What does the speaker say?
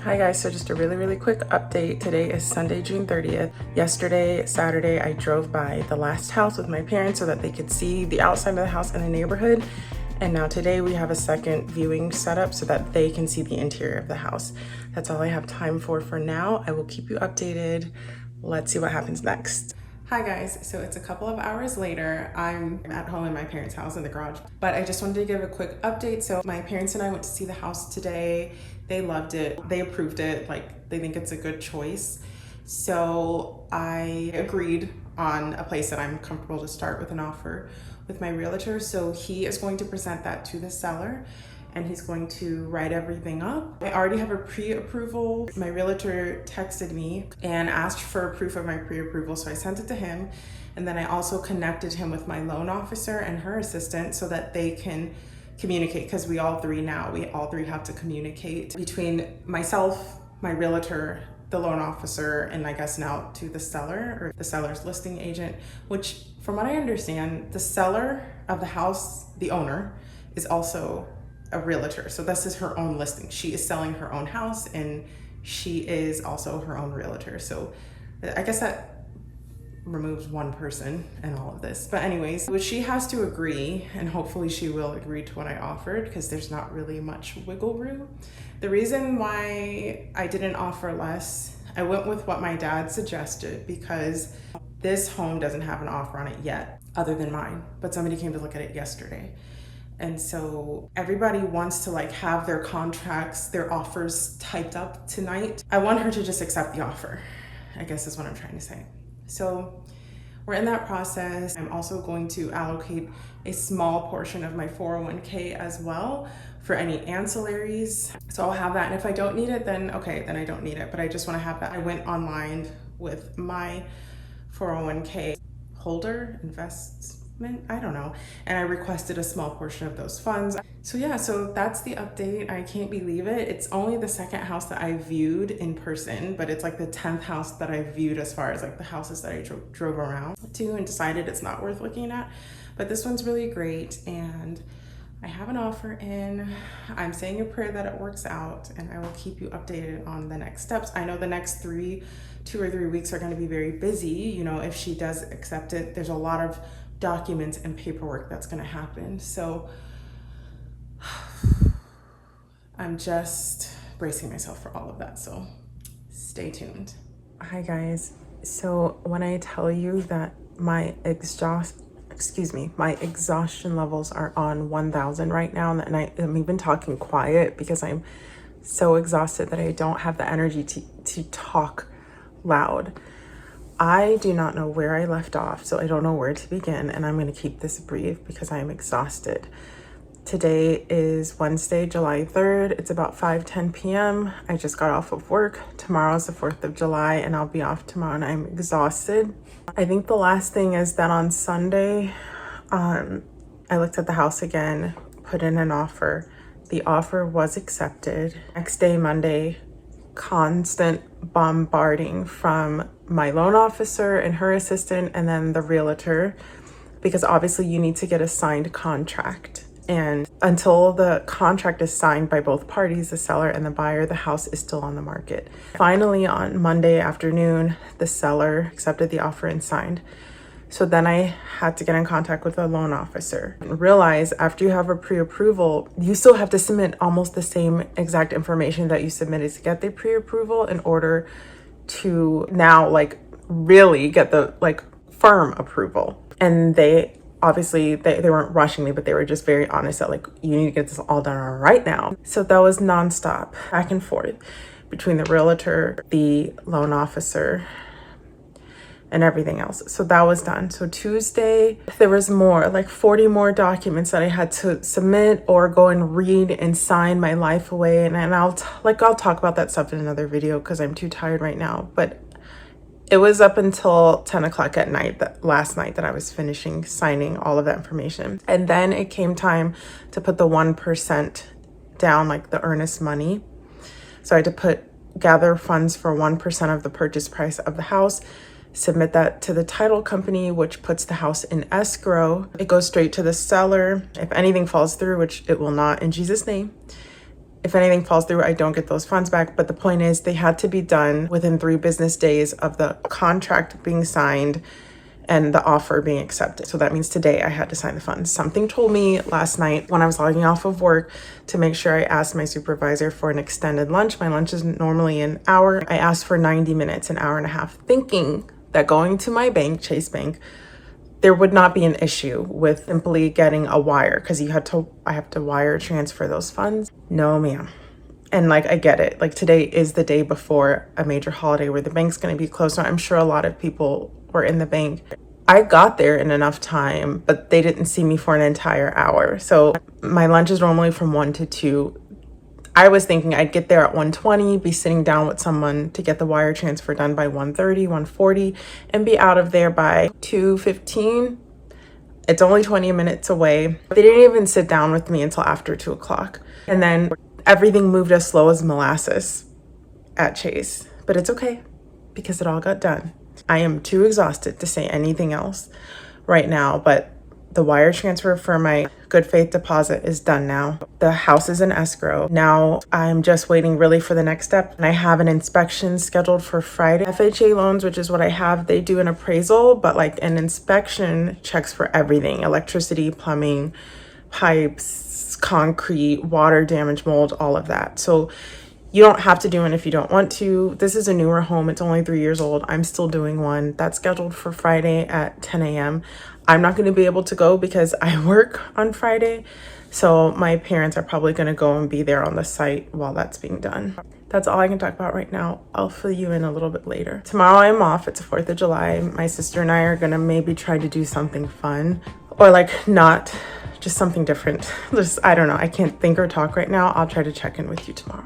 Hi guys, so just a really quick update. Today is Sunday, June 30th. Yesterday, Saturday, I drove by the last house with my parents so that they could see the outside of the house and the neighborhood. And now today we have a second viewing set up so that they can see the interior of the house. That's all I have time for now. I will keep you updated. Let's see what happens next. Hi guys, so it's a couple of hours later. I'm at home in my parents' house in the garage, but I just wanted to give a quick update. So my parents and I went to see the house today. They loved it. They approved it. Like, they think it's a good choice. So I agreed on a place that I'm comfortable to start with an offer with my realtor. So he is going to present that to the seller and he's going to write everything up. I already have a pre-approval. My realtor texted me and asked for a proof of my pre-approval, so I sent it to him. And then I also connected him with my loan officer and her assistant so that they can communicate, because we all three have to communicate between myself, my realtor, the loan officer, and I guess now to the seller or the seller's listing agent, which from what I understand, the seller of the house, the owner, is also a realtor. So this is her own listing. She is selling her own house and she is also her own realtor. So I guess that removes one person in all of this. But anyways, she has to agree, and hopefully she will agree to what I offered, because there's not really much wiggle room. The reason why I didn't offer less, I went with what my dad suggested, because this home doesn't have an offer on it yet other than mine, but somebody came to look at it yesterday. And so everybody wants to like have their contracts, their offers typed up tonight. I want her to just accept the offer, I guess is what I'm trying to say. So we're in that process. I'm also going to allocate a small portion of my 401k as well for any ancillaries. So I'll have that. And if I don't need it, then okay, then I don't need it. But I just want to have that. I went online with my 401k holder, investment, I don't know. And I requested a small portion of those funds. So yeah, so that's the update. I can't believe it. It's only the second house that I viewed in person, but it's like the 10th house that I viewed as far as like the houses that I drove around to and decided it's not worth looking at. But this one's really great and I have an offer in. I'm saying a prayer that it works out, and I will keep you updated on the next steps. I know the next 2 or 3 weeks are going to be very busy. You know, if she does accept it, there's a lot of documents and paperwork that's going to happen. So I'm just bracing myself for all of that. So stay tuned. Hi guys. So when I tell you that my exhaustion levels are on 1,000 right now, and I'm even talking quiet because I'm so exhausted that I don't have the energy to talk loud. I do not know where I left off, so I don't know where to begin, and I'm going to keep this brief because I am exhausted. Today is Wednesday, July 3rd. It's about 5:10 p.m. I just got off of work. Tomorrow's the 4th of July, and I'll be off tomorrow, and I'm exhausted. I think the last thing is that on Sunday, I looked at the house again, put in an offer. The offer was accepted. Next day, Monday, constant bombarding from my loan officer and her assistant and then the realtor, because obviously you need to get a signed contract. And until the contract is signed by both parties, the seller and the buyer, the house is still on the market. Finally, on Monday afternoon, the seller accepted the offer and signed. So then I had to get in contact with the loan officer and realize after you have a pre-approval, you still have to submit almost the same exact information that you submitted to get the pre-approval in order to now like really get the like firm approval. And they obviously they weren't rushing me, but they were just very honest that like, you need to get this all done right now. So that was nonstop back and forth between the realtor, the loan officer, and everything else. So that was done. So Tuesday, there was more, like 40 more documents that I had to submit or go and read and sign my life away. And I'll talk about that stuff in another video because I'm too tired right now. But it was up until 10 o'clock at night, last night, that I was finishing signing all of that information. And then it came time to put the 1% down, like the earnest money. So I had to gather funds for 1% of the purchase price of the house, submit that to the title company, which puts the house in escrow. It goes straight to the seller. If anything falls through, which it will not in Jesus' name, If anything falls through, I don't get those funds back. But the point is, they had to be done within 3 business days of the contract being signed and the offer being accepted. So that means today I had to sign the funds. Something told me last night when I was logging off of work to make sure I asked my supervisor for an extended lunch. My lunch is normally an hour. I asked for 90 minutes, an hour and a half, thinking that going to my bank, Chase Bank, there would not be an issue with simply getting a wire, because I have to wire transfer those funds. No, ma'am. And like, I get it. Like, today is the day before a major holiday where the bank's going to be closed. So I'm sure a lot of people were in the bank. I got there in enough time, but they didn't see me for an entire hour. So my lunch is normally from 1 to 2. I was thinking I'd get there at 1:20, be sitting down with someone to get the wire transfer done by 1:30, 1:40, and be out of there by 2:15. It's only 20 minutes away. They didn't even sit down with me until after 2 o'clock. And then everything moved as slow as molasses at Chase. But it's okay, because it all got done. I am too exhausted to say anything else right now, but the wire transfer for my good faith deposit is done now. The house is in escrow. Now I'm just waiting really for the next step. And I have an inspection scheduled for Friday. FHA loans, which is what I have, they do an appraisal, but like an inspection checks for everything: electricity, plumbing, pipes, concrete, water damage, mold, all of that. So you don't have to do one if you don't want to. This is a newer home. It's only 3 years old. I'm still doing one. That's scheduled for Friday at 10 a.m. I'm not going to be able to go because I work on Friday. So my parents are probably going to go and be there on the site while that's being done. That's all I can talk about right now. I'll fill you in a little bit later. Tomorrow I'm off. It's the 4th of July. My sister and I are going to maybe try to do something fun, or like not, just something different. Just, I don't know. I can't think or talk right now. I'll try to check in with you tomorrow.